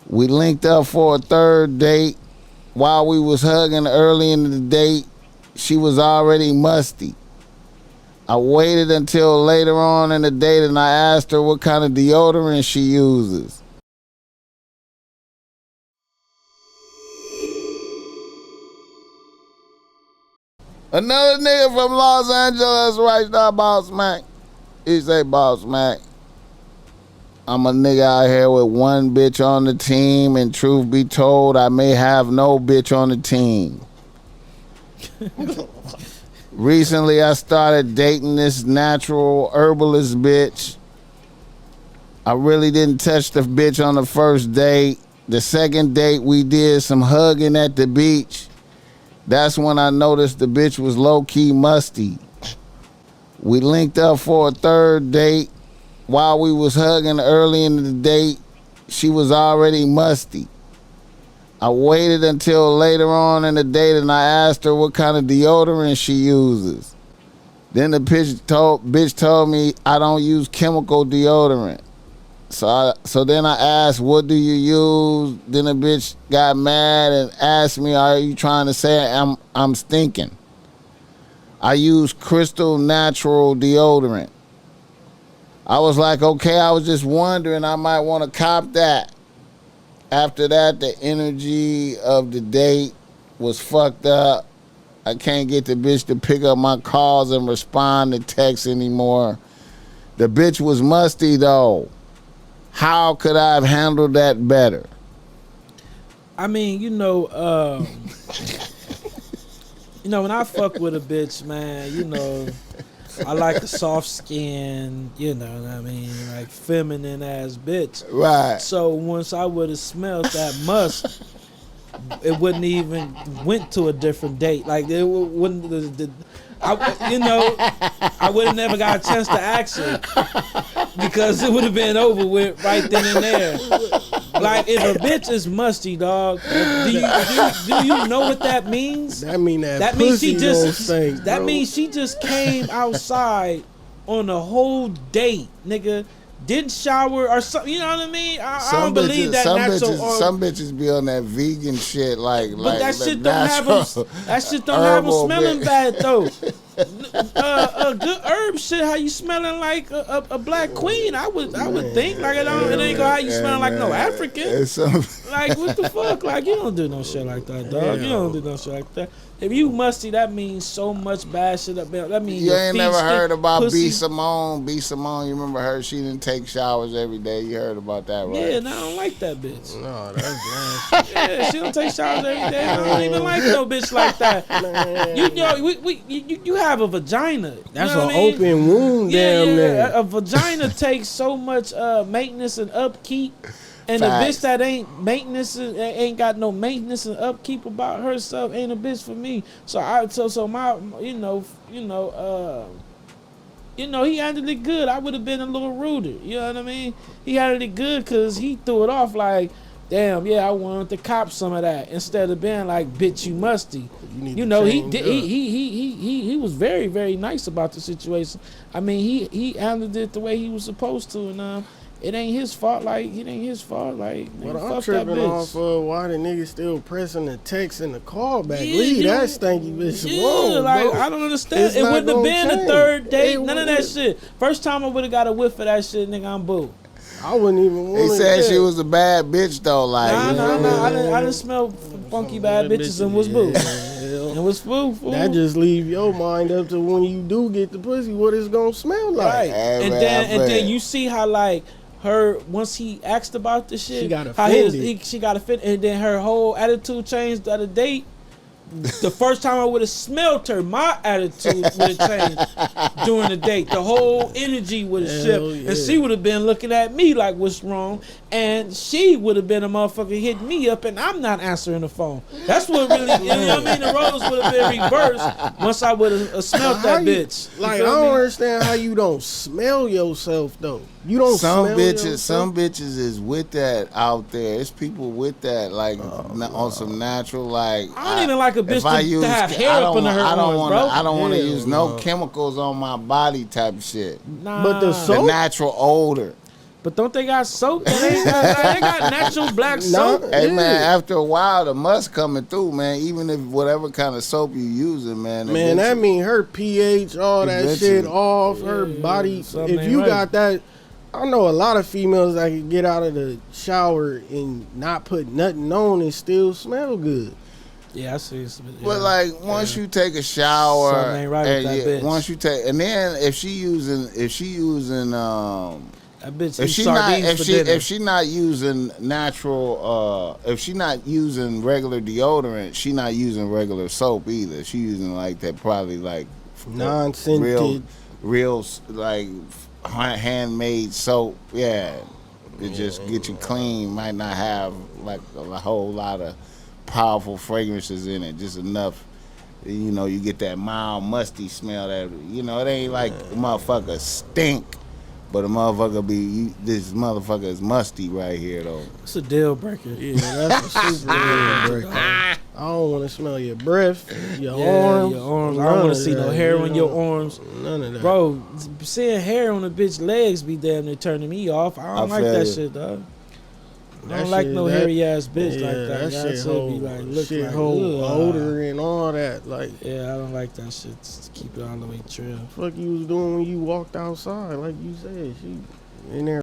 We linked up for a third date. While we was hugging early in the date, she was already musty. I waited until later on in the date and I asked her what kind of deodorant she uses. Another nigga from Los Angeles right now, BossMack. He say, BossMack, I'm a nigga out here with one bitch on the team, and truth be told, I may have no bitch on the team. Recently, I started dating this natural herbalist bitch. I really didn't touch the bitch on the first date. The second date, we did some hugging at the beach. That's when I noticed the bitch was low-key musty. We linked up for a third date. While we was hugging early in the date, she was already musty. I waited until later on in the date and I asked her what kind of deodorant she uses. Then the bitch told me I don't use chemical deodorant. So then I asked, what do you use? Then the bitch got mad and asked me, are you trying to say I'm stinking? I use Crystal Natural deodorant. I was like, okay, I was just wondering, I might want to cop that. After that, the energy of the date was fucked up. I can't get the bitch to pick up my calls and respond to texts anymore. The bitch was musty, though. How could I have handled that better? I mean, when I fuck with a bitch, man, I like a soft skin, what I mean, like feminine ass bitch. Right. So once I would have smelled that musk, it wouldn't even went to a different date. Like it wouldn't. I would have never got a chance to ask her because it would have been over with right then and there. Like if a bitch is musty, dog, do you know what that means? That means she just stinks, that means she just came outside on a whole date, nigga. Didn't shower or something, you know what I mean? I don't believe that natural. Some bitches be on that vegan shit, but that shit don't have them. That shit don't have them smelling bad though. A good herb shit, how you smelling like a black queen? I would think like it ain't gonna how you smelling like no African. Like what the fuck? Like you don't do no shit like that, dog. You don't do no shit like that. If you musty, that means so much bad shit up there. That means you ain't never heard about pussy. B. Simone. B. Simone, you remember her? She didn't take showers every day. You heard about that, right? Yeah, no, I don't like that bitch. No, that's nasty. Yeah, she don't take showers every day. I don't even like no bitch like that. You have a vagina. That's an open wound, damn near. A vagina takes so much maintenance and upkeep. And a bitch that ain't ain't got no maintenance and upkeep about herself ain't a bitch for me. So he handled it good. I would have been a little ruder. You know what I mean? He handled it good because he threw it off like, damn, yeah, I wanted to cop some of that instead of being like, bitch, you musty. He was very, very nice about the situation. I mean, he handled it the way he was supposed to, and it ain't his fault. Like it ain't his fault. Like but nigga, I'm fuck tripping that bitch. off of why the nigga still pressing the text and the call back. Leave that stinky bitch alone, like bro. I don't understand. It's it not wouldn't have been change. a third date. None of that wouldn't. shit. First time I would have got a whiff of that shit, nigga. I'm boo. I wouldn't even want They said she was a bad bitch though. Like Nah. I didn't smell funky bad bitches and was boo. And was fool. That just leave your mind up to when you do get the pussy, what it's gonna smell like. Right. And then you see how like her once he asked about the shit, she got offended. She got offended, and then her whole attitude changed at a date. The first time I would have smelled her, my attitude would have changed during the date. The whole energy would have shifted, and she would have been looking at me like, "What's wrong?" And she would have been a motherfucker hitting me up, and I'm not answering the phone. That's what really, you know what I mean? The roles would have been reversed once I would have smelled that bitch. Like I don't understand how you don't smell yourself though. You don't. Some smell bitches, yourself? some bitches is with that out there. It's people with that, like on some natural, like. I don't even like a bitch to have hair up under her arms, bro. I don't want to use no chemicals on my body type of shit. Nah. But the The natural odor. But don't they got soap? They got natural black soap. Hey man, after a while the must coming through, man. Even if whatever kind of soap you using, man. Man, that mean her pH, all that shit off, her body. If you got that, I know a lot of females that can get out of the shower and not put nothing on and still smell good. Yeah, I see. But like once you take a shower, something ain't right with that bitch. Once you take, and then if she using that bitch if she not using natural, if she not using regular deodorant, she not using regular soap either. She using like that probably like non-scented, real like handmade soap. Yeah, it just get you clean. Might not have like a whole lot of powerful fragrances in it, just enough. You know, you get that mild musty smell that, you know, it ain't like a motherfucker stink, but a motherfucker this motherfucker is musty right here though. It's a deal breaker. Yeah, that's a super deal breaker. I don't want to smell your breath, your arms. I don't want to see no hair on your arms. None of that. Bro, seeing hair on a bitch legs be damn near turning me off. I don't like that shit, dog. I don't like no hairy ass bitch like that. That shit hold odor and all that. Like, yeah, I don't like that shit. Just keep it all the way trim. Fuck you was doing when you walked outside, like you said. She in there